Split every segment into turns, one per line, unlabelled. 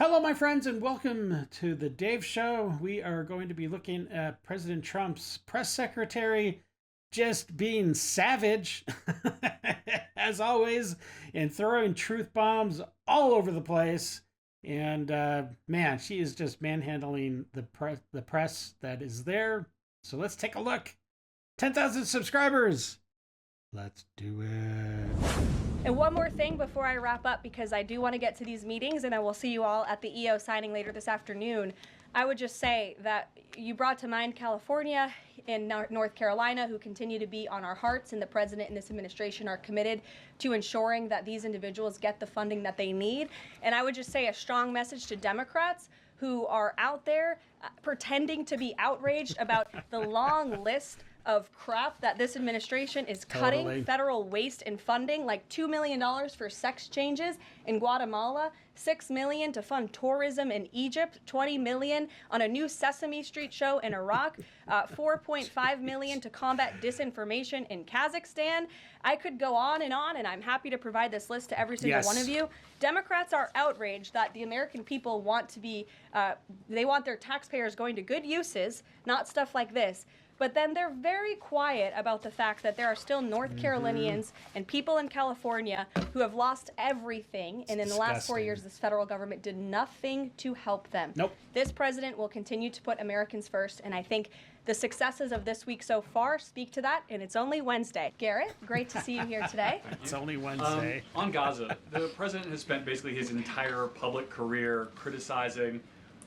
Hello, my friends, and welcome to the Dave Show. We are going to be looking at President Trump's press secretary just being savage, as always, and throwing truth bombs all over the place. And man, she is just manhandling the press that is there. So let's take a look. 10,000 subscribers. Let's do it.
And one more thing before I wrap up, because I do want to get to these meetings and I will see you all at the EO signing later this afternoon. I would just say that you brought to mind California and North Carolina, who continue to be on our hearts, and the president and this administration are committed to ensuring that these individuals get the funding that they need. And I would just say a strong message to Democrats who are out there pretending to be outraged about the long list of crap that this administration is cutting. Federal waste and funding, like $2 million for sex changes in Guatemala, $6 million to fund tourism in Egypt, $20 million on a new Sesame Street show in Iraq, $4.5 million to combat disinformation in Kazakhstan. I could go on, and I'm happy to provide this list to every single one of you. Democrats are outraged that the American people want to be, they want their taxpayers going to good uses, not stuff like this. But then they're very quiet about the fact that there are still North Carolinians and people in California who have lost everything. And in the last 4 years, this federal government did nothing to help them.
Nope.
This president will continue to put Americans first. And I think the successes of this week so far speak to that. And it's only Wednesday. Garrett, great to see you here today.
It's only Wednesday.
On Gaza, the president has spent basically his entire public career criticizing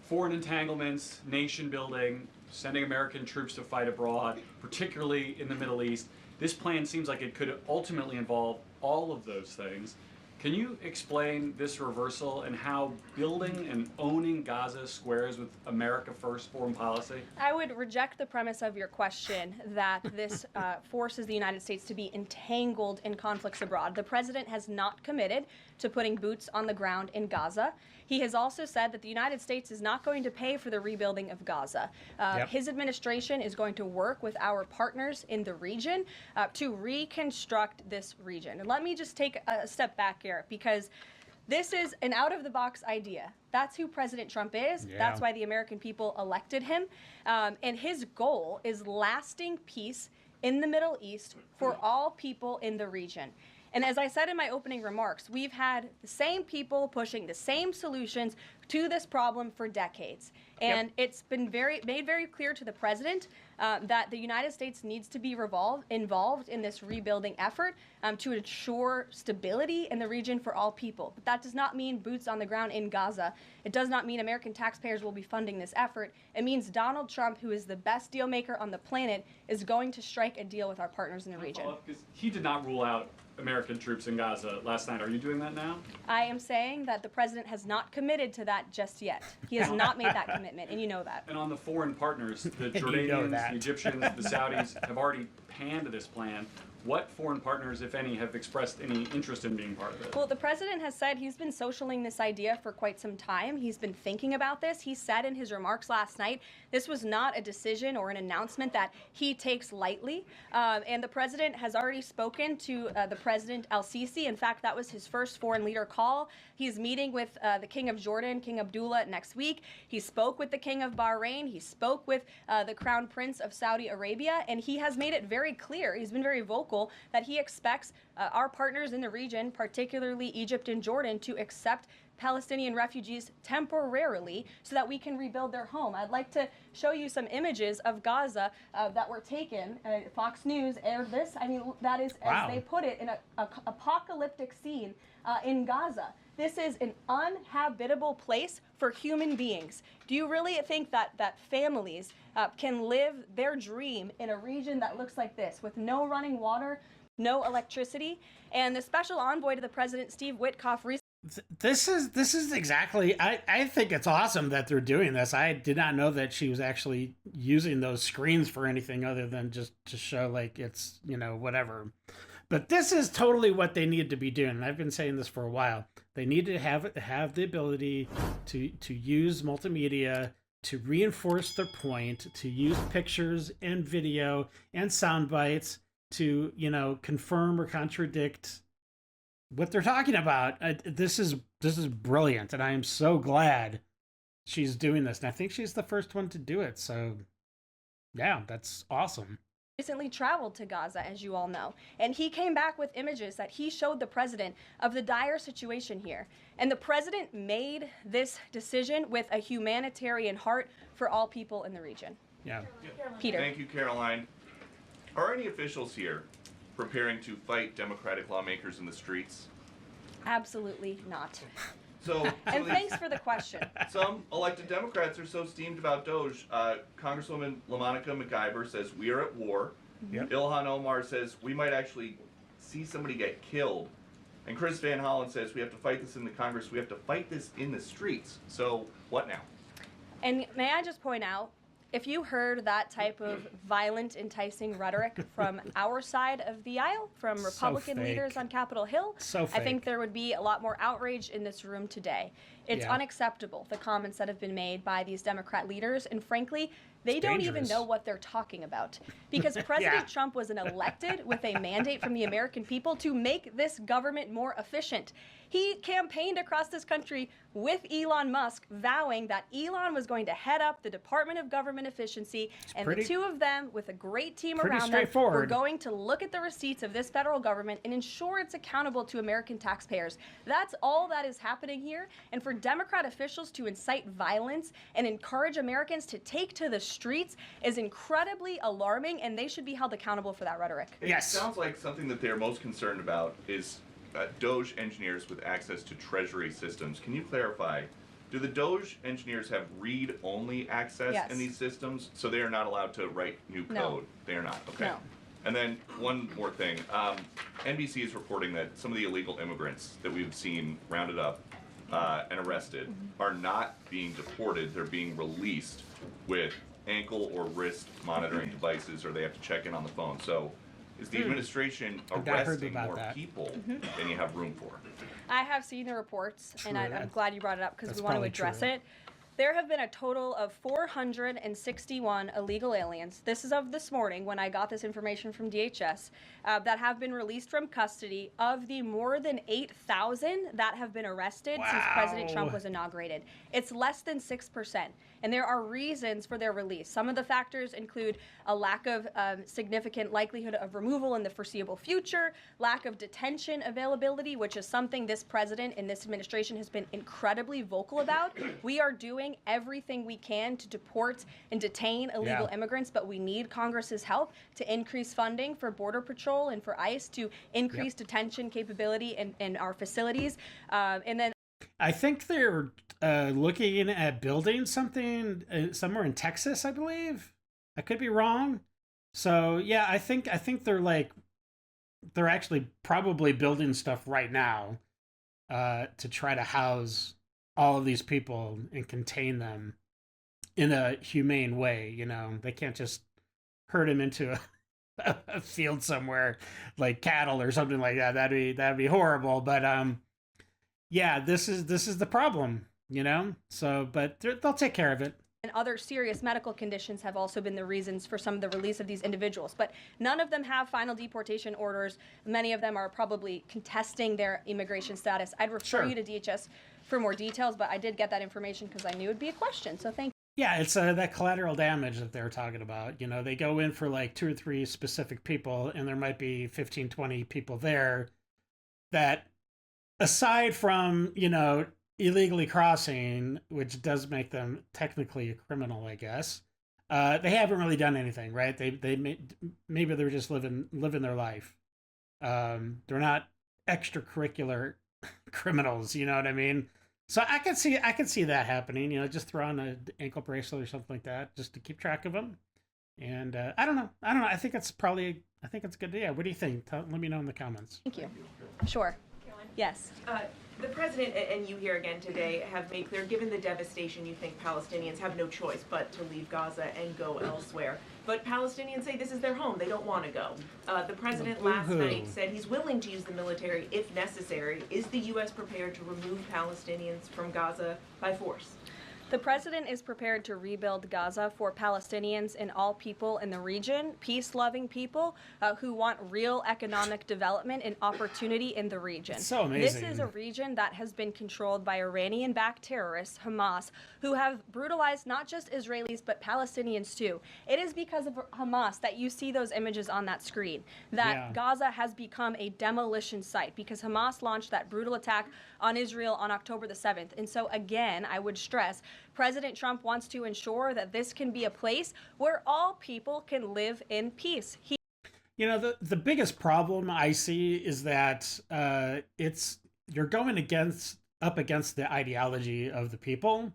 foreign entanglements, nation building, sending American troops to fight abroad, particularly in the Middle East. This plan seems like it could ultimately involve all of those things. Can you explain this reversal and how building and owning Gaza squares with America First foreign policy?
I would reject the premise of your question that this forces the United States to be entangled in conflicts abroad. The president has not committed to putting boots on the ground in Gaza. He has also said that the United States is not going to pay for the rebuilding of Gaza. His administration is going to work with our partners in the region to reconstruct this region. And let me just take a step back here, because this is an out-of-the-box idea. That's who President Trump is.
Yeah.
That's why the American people elected him. And his goal is lasting peace in the Middle East for all people in the region. And as I said in my opening remarks, we've had the same people pushing the same solutions to this problem for decades. And it's been made very clear to the president that the United States needs to be involved in this rebuilding effort to ensure stability in the region for all people. But that does not mean boots on the ground in Gaza. It does not mean American taxpayers will be funding this effort. It means Donald Trump, who is the best deal maker on the planet, is going to strike a deal with our partners in the region.
He did not rule out American troops in Gaza last night. Are you doing that now?
I am saying that the president has not committed to that just yet. He has not made that commitment, and you know that.
And on the foreign partners, the Jordanians, the Egyptians, the Saudis have already panned this plan. What foreign partners, if any, have expressed any interest in being part of it?
Well, the president has said he's been socialing this idea for quite some time. He's been thinking about this. He said in his remarks last night, this was not a decision or an announcement that he takes lightly. And the president has already spoken to the president El-Sisi. In fact, that was his first foreign leader call. He's meeting with the King of Jordan, King Abdullah, next week. He spoke with the King of Bahrain. He spoke with the Crown Prince of Saudi Arabia. And he has made it very clear, he's been very vocal, that he expects our partners in the region, particularly Egypt and Jordan, to accept Palestinian refugees temporarily so that we can rebuild their home. I'd like to show you some images of Gaza that were taken. Fox News aired this. I mean, that is, as they put it, in an apocalyptic scene in Gaza. This is an uninhabitable place for human beings. Do you really think that families can live their dream in a region that looks like this, with no running water, no electricity? And the special envoy to the president, Steve Witkoff,
This is exactly, I think it's awesome that they're doing this. I did not know that she was actually using those screens for anything other than just to show like it's, you know, whatever. But this is totally what they need to be doing. And I've been saying this for a while. They need to have the ability to use multimedia to reinforce their point, to use pictures and video and sound bites to, you know, confirm or contradict what they're talking about. This is this is brilliant, and I am so glad she's doing this. And I think she's the first one to do it. So, yeah, that's awesome.
Recently traveled to Gaza, as you all know, and he came back with images that he showed the president of the dire situation here. And the president made this decision with a humanitarian heart for all people in the region.
Yeah.
Peter.
Thank you, Caroline. Are any officials here preparing to fight Democratic lawmakers in the streets?
Absolutely not.
So,
And thanks for the question.
some elected Democrats are so steamed about Doge. Congresswoman LaMonica McIver says we are at war.
Yep.
Ilhan Omar says we might actually see somebody get killed. And Chris Van Hollen says we have to fight this in the Congress. We have to fight this in the streets. So what now?
And may I just point out, if you heard that type of violent, enticing rhetoric from our side of the aisle, from Republican
fake.
leaders on Capitol Hill,
So
I think
fake.
there would be a lot more outrage in this room today. It's
Yeah.
unacceptable, the comments that have been made by these Democrat leaders, and frankly, they don't even
dangerous.
know what they're talking about. Because President
Yeah.
Trump was elected with a mandate from the American people to make this government more efficient. He campaigned across this country with Elon Musk, vowing that Elon was going to head up the Department of Government Efficiency, and
pretty-
the two of them, with a great team
pretty
around them, were
straightforward.
going to look at the receipts of this federal government and ensure it's accountable to American taxpayers. That's all that is happening here. And for Democrat officials to incite violence and encourage Americans to take to the streets is incredibly alarming, and they should be held accountable for that rhetoric.
Yes.
It sounds like something that they're most concerned about is Doge engineers with access to Treasury systems. Can you clarify? Do the Doge engineers have read-only access
Yes.
in these systems, so they are not allowed to write new
No.
code? They are not. Okay.
No.
And then one more thing. NBC is reporting that some of the illegal immigrants that we've seen rounded up and arrested are not being deported. They're being released with ankle or wrist monitoring devices, or they have to check in on the phone. So is the administration
heard
arresting
about
more
that.
people than you have room for?
I have seen the reports, and I'm
True.
glad you brought it up because
That's
we want to
probably
address
true.
it. There have been a total of 461 illegal aliens. This is of this morning when I got this information from DHS that have been released from custody. Of the more than 8,000 that have been arrested since President Trump
Wow.
was inaugurated, it's less than 6%. And there are reasons for their release. Some of the factors include a lack of significant likelihood of removal in the foreseeable future, lack of detention availability, which is something this president and this administration has been incredibly vocal about. We are doing everything we can to deport and detain illegal
Yeah.
immigrants, but we need Congress's help to increase funding for Border Patrol and for ICE to increase detention capability in our facilities. And then
I think they're looking at building something somewhere in Texas, I believe. I could be wrong. So yeah, I think they're actually probably building stuff right now to try to house all of these people and contain them in a humane way. You know, they can't just herd them into a field somewhere like cattle or something like that. That'd be horrible. But yeah, this is the problem, you know. So, but they'll take care of it.
and other serious medical conditions have also been the reasons for some of the release of these individuals. But none of them have final deportation orders. Many of them are probably contesting their immigration status. I'd refer
Sure.
you to DHS for more details, but I did get that information because I knew it'd be a question. So thank you.
Yeah, it's that collateral damage that they're talking about. You know, they go in for like 2 or 3 specific people, and there might be 15, 20 people there that, aside from, you know, illegally crossing, which does make them technically a criminal, I guess, they haven't really done anything, right? Maybe they're just living their life. They're not extracurricular criminals, you know what I mean? So I could see that happening. You know, just throw on an ankle bracelet or something like that, just to keep track of them. And I don't know. I think it's a good idea. What do you think? Let me know in the comments.
Thank you. Sure. Yes.
The president and you here again today have made clear, given the devastation, you think Palestinians have no choice but to leave Gaza and go elsewhere. But Palestinians say this is their home. They don't want to go. The president last
Boo-hoo.
night said he's willing to use the military if necessary. Is the U.S. prepared to remove Palestinians from Gaza by force?
The president is prepared to rebuild Gaza for Palestinians and all people in the region, peace-loving people who want real economic development and opportunity in the region.
It's so amazing.
This is a region that has been controlled by Iranian-backed terrorists, Hamas, who have brutalized not just Israelis but Palestinians too. It is because of Hamas that you see those images on that screen, that Gaza has become a demolition site because Hamas launched that brutal attack on Israel on October the 7th. And so again, I would stress, President Trump wants to ensure that this can be a place where all people can live in peace.
You know, the biggest problem I see is that you're going up against the ideology of the people.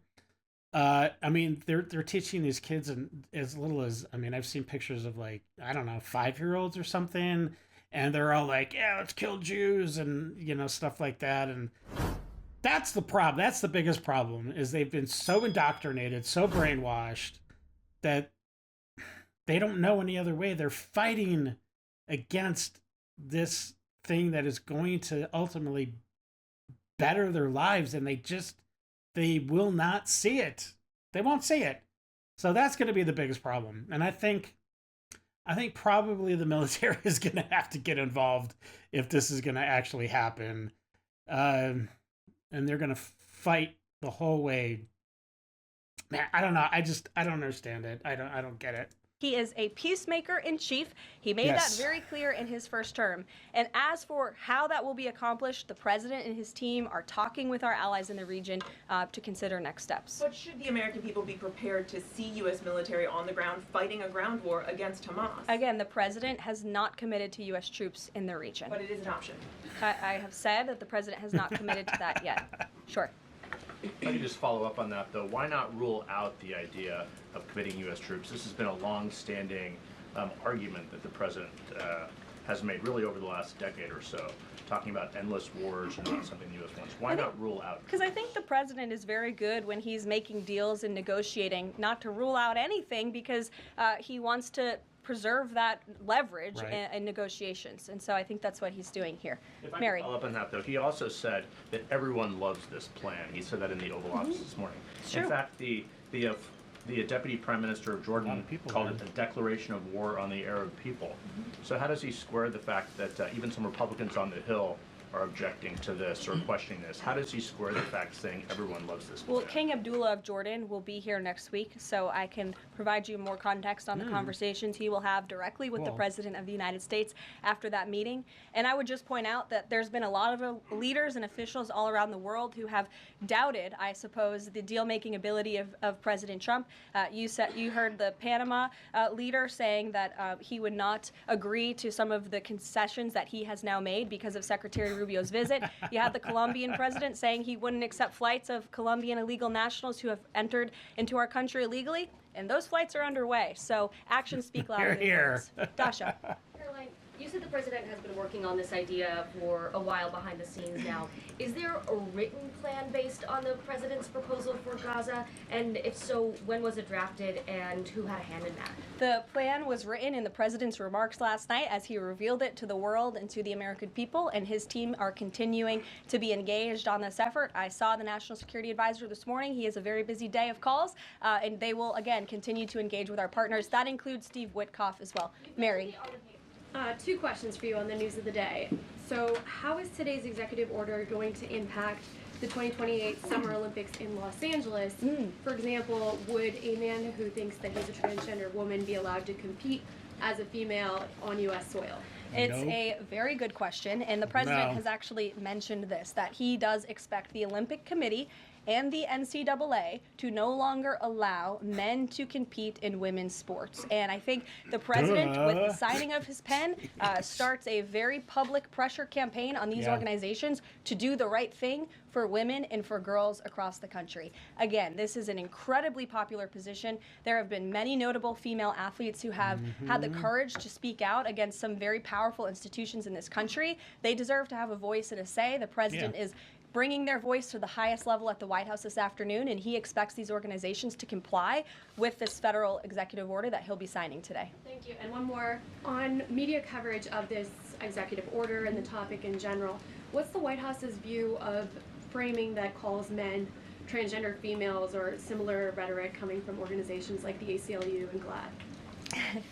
I mean, they're teaching these kids as little as, I mean, I've seen pictures of, like, I don't know, 5-year-olds or something, and they're all like, yeah, let's kill Jews and, you know, stuff like that. And that's the problem. That's the biggest problem, is they've been so indoctrinated, so brainwashed that they don't know any other way. They're fighting against this thing that is going to ultimately better their lives, and they will not see it. They won't see it. So that's going to be the biggest problem. And I think probably the military is going to have to get involved if this is going to actually happen. And they're going to fight the whole way. Man, I don't know. I don't understand it. I don't get it.
He is a peacemaker in chief. He made that very clear in his first term. And as for how that will be accomplished, the president and his team are talking with our allies in the region to consider next steps.
But should the American people be prepared to see U.S. military on the ground fighting a ground war against Hamas?
Again, the president has not committed to U.S. troops in the region.
But it is an option.
I have said that the president has not committed to that yet. Sure.
If I could just follow up on that, though, why not rule out the idea of committing U.S. troops? This has been a long-standing argument that the president has made really over the last decade or so, talking about endless wars and not something the U.S. wants. Why not rule out?
Because I think the president is very good when he's making deals and negotiating not to rule out anything, because he wants to preserve that leverage in negotiations. And so I think that's what he's doing here.
If I
Mary.
could follow up on that, though, he also said that everyone loves this plan. He said that in the Oval Office this morning.
Sure.
In fact, the Deputy Prime Minister of Jordan called it a declaration of war on the Arab people. So how does he square the fact that even some Republicans on the Hill are objecting to this or questioning this? How does he square the fact saying everyone loves this plan?
Well, King Abdullah of Jordan will be here next week, so I can provide you more context on the conversations he will have directly with the President of the United States after that meeting. And I would just point out that there's been a lot of leaders and officials all around the world who have doubted, I suppose, the deal-making ability of President Trump. You heard the Panama leader saying that he would not agree to some of the concessions that he has now made because of Secretary Rubio's visit. You had the Colombian president saying he wouldn't accept flights of Colombian illegal nationals who have entered into our country illegally, and those flights are underway. So actions speak louder than words. Dasha.
Caroline, you said the president has been working on this idea for a while behind the scenes now. Is there a written plan based on the president's proposal for Gaza? And if so, when was it drafted and who had a hand in that?
The plan was written in the president's remarks last night as he revealed it to the world and to the American people, and his team are continuing to be engaged on this effort. I saw the National Security Advisor this morning. He has a very busy day of calls, and they will, again, continue to engage with our partners. That includes Steve Witkoff as well. Mary.
Two questions for you on the news of the day. So how is today's executive order going to impact the 2028 Summer Olympics in Los Angeles? For example, would a man who thinks that he's a transgender woman be allowed to compete as a female on U.S. soil?
It's a very good question, and the president has actually mentioned this, that he does expect the Olympic Committee and the NCAA to no longer allow men to compete in women's sports. And I think the president, with the signing of his pen, starts a very public pressure campaign on these organizations to do the right thing for women and for girls across the country. Again, this is an incredibly popular position. There have been many notable female athletes who have had the courage to speak out against some very powerful institutions in this country. They deserve to have a voice and a say. The president is bringing their voice to the highest level at the White House this afternoon, and he expects these organizations to comply with this federal executive order that he'll be signing today.
Thank you. And one more. On media coverage of this executive order and the topic in general, what's the White House's view of framing that calls men transgender females or similar rhetoric coming from organizations like the ACLU and GLAAD?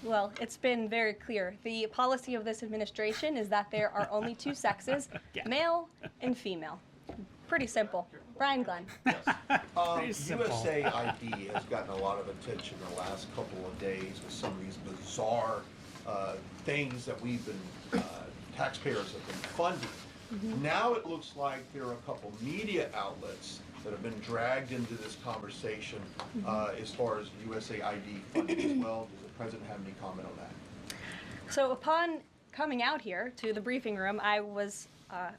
Well, it's been very clear. The policy of this administration is that there are only two sexes,
Yeah.
male and female. Pretty simple. Brian Glenn.
Pretty simple.
USA ID has gotten a lot of attention the last couple of days with some of these bizarre things that we've been, taxpayers have been funding. Now it looks like there are a couple media outlets that have been dragged into this conversation as far as USA ID funding as well. Does the president have any comment on that?
So upon coming out here to the briefing room, I was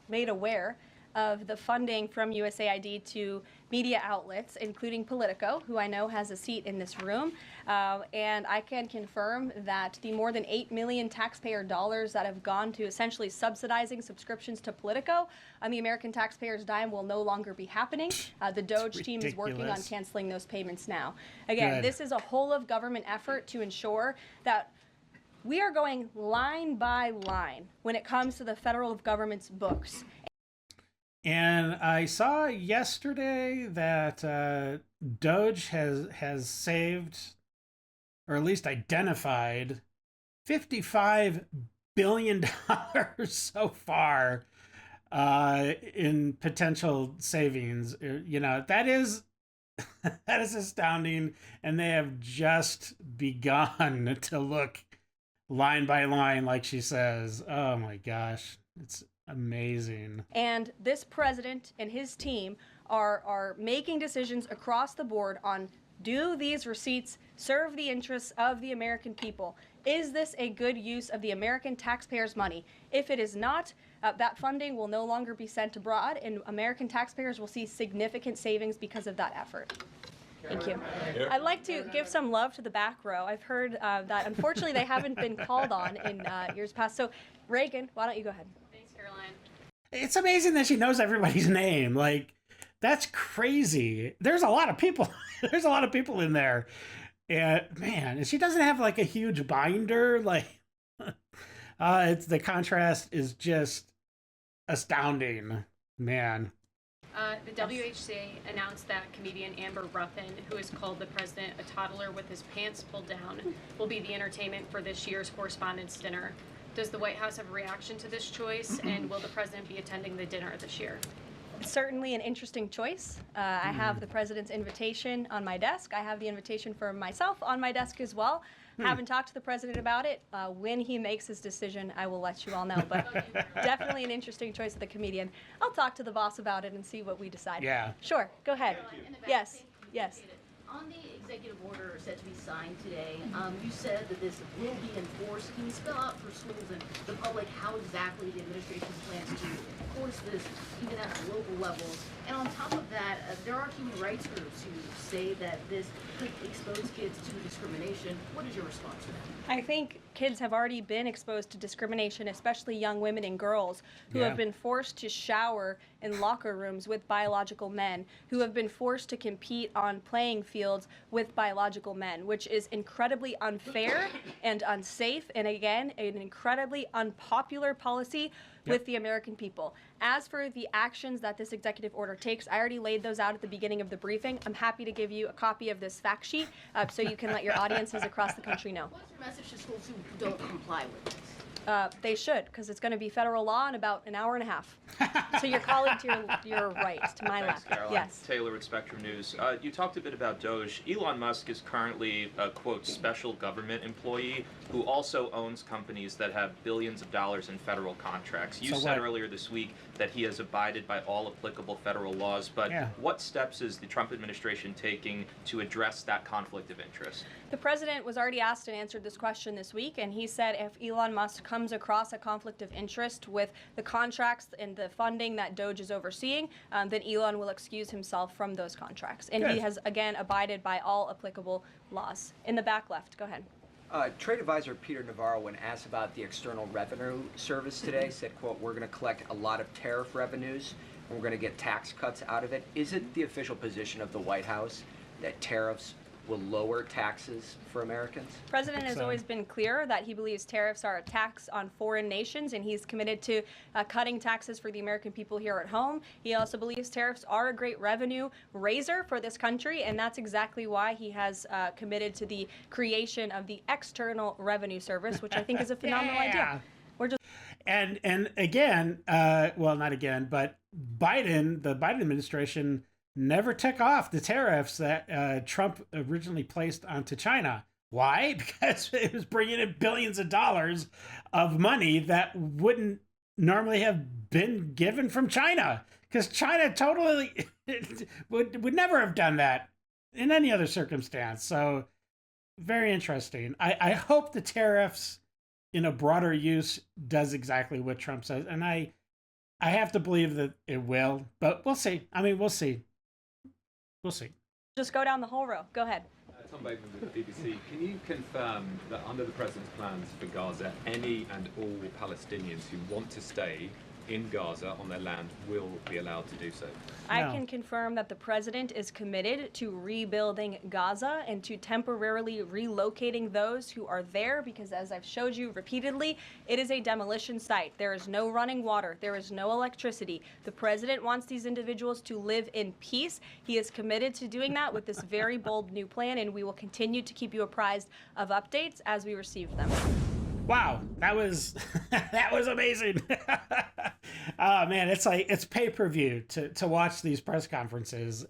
made aware of the funding from USAID to media outlets, including Politico, who I know has a seat in this room. And I can confirm that the more than $8 million taxpayer dollars that have gone to essentially subsidizing subscriptions to Politico on the American taxpayers' dime will no longer be happening. The DOJ team is working on
ridiculous.
canceling those payments now. Again,
Good.
this is a whole of government effort to ensure that we are going line by line when it comes to the federal government's books.
And I saw yesterday that Doge has saved, or at least identified, $55 billion so far in potential savings. You know, that is astounding, and they have just begun to look line by line, like she says. Oh my gosh, it's amazing.
And this president and his team are making decisions across the board on, do these receipts serve the interests of the American people? Is this a good use of the American taxpayers' money? If it is not, that funding will no longer be sent abroad, and American taxpayers will see significant savings because of that effort. Thank you. I'd like to give some love to the back row. I've heard that unfortunately they haven't been called on in years past. So Reagan, why don't you go ahead?
Thanks, Caroline.
It's amazing that she knows everybody's name. Like, that's crazy. There's a lot of people. There's a lot of people in there. And man, and she doesn't have like a huge binder. Like, it's the contrast is just astounding, man.
The WHC announced that comedian Amber Ruffin, who has called the president a toddler with his pants pulled down, will be the entertainment for this year's Correspondents' Dinner. Does the White House have a reaction to this choice, and will the president be attending the dinner this year?
Certainly an interesting choice. I have the president's invitation on my desk. I have the invitation for myself on my desk as well. Haven't talked to the president about it. When he makes his decision, I will let you all know. But definitely an interesting choice of the comedian. I'll talk to the boss about it and see what we decide.
Yeah.
Sure. Go ahead. Yes. Yes.
On the executive order set to be signed today, you said that this will be enforced. Can you spell out for schools and the public how exactly the administration plans to enforce this, even at the local levels? And on top of that, there are human rights groups who say that this could expose kids to discrimination. What is your response to that?
I think kids have already been exposed to discrimination, especially young women and girls who have been forced to shower in locker rooms with biological men, who have been forced to compete on playing fields with biological men, which is incredibly unfair and unsafe, and again, an incredibly unpopular policy with the American people. As for the actions that this executive order takes, I already laid those out at the beginning of the briefing. I'm happy to give you a copy of this fact sheet so you can let your audiences across the country know.
What's your message to schools who don't comply with this?
They should, because it's going to be federal law in about an hour and a half. So your colleague to your right, to my
Thanks,
left.
Caroline.
Yes.
Taylor with Spectrum News. You talked a bit about Doge. Elon Musk is currently a, quote, special government employee who also owns companies that have billions of dollars in federal contracts. You said earlier this week that he has abided by all applicable federal laws, but what steps is the Trump administration taking to address that conflict of interest?
The president was already asked and answered this question this week, and he said if Elon Musk comes across a conflict of interest with the contracts and the funding that Doge is overseeing, then Elon will excuse himself from those contracts. And he has, again, abided by all applicable laws. In the back left, go ahead.
Trade advisor Peter Navarro, when asked about the External Revenue Service today, said, quote, we're going to collect a lot of tariff revenues and we're going to get tax cuts out of it. Is it the official position of the White House that tariffs will lower taxes for Americans?
The president has always been clear that he believes tariffs are a tax on foreign nations, and he's committed to cutting taxes for the American people here at home. He also believes tariffs are a great revenue raiser for this country, and that's exactly why he has committed to the creation of the External Revenue Service, which I think is a phenomenal idea. We're just
and again, well, not again, but the Biden administration never took off the tariffs that Trump originally placed onto China. Why? Because it was bringing in billions of dollars of money that wouldn't normally have been given from China. Because China totally would never have done that in any other circumstance. So very interesting. I hope the tariffs in a broader use does exactly what Trump says. And I have to believe that it will, but we'll see. I mean, we'll see. We'll see.
just go down the whole row. Go ahead.
Tom Bateman with the BBC. Can you confirm that under the President's plans for Gaza, any and all Palestinians who want to stay in Gaza on their land will be allowed to do so?
I can confirm that the president is committed to rebuilding Gaza and to temporarily relocating those who are there because, as I've showed you repeatedly, it is a demolition site. There is no running water. There is no electricity. The president wants these individuals to live in peace. He is committed to doing that with this very bold new plan, and we will continue to keep you apprised of updates as we receive them.
Wow, that was that was amazing. Oh man, it's pay-per-view to watch these press conferences.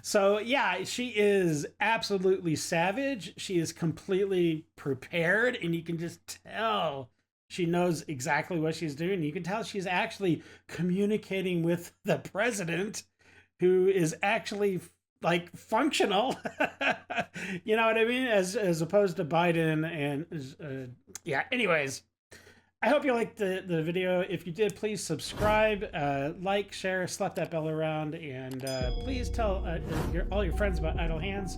So yeah, she is absolutely savage. She is completely prepared, and you can just tell she knows exactly what she's doing. You can tell she's actually communicating with the president, who is actually like functional. You know what I mean, as opposed to Biden. And yeah, anyways, I hope you liked the video. If you did, please subscribe, like, share, slap that bell around, and please tell all your friends about Idle Hands.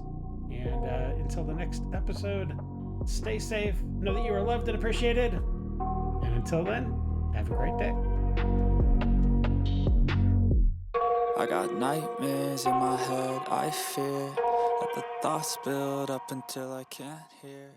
And until the next episode, stay safe, know that you are loved and appreciated, and until then, have a great day.
I got nightmares in my head, I fear that the thoughts build up until I can't hear.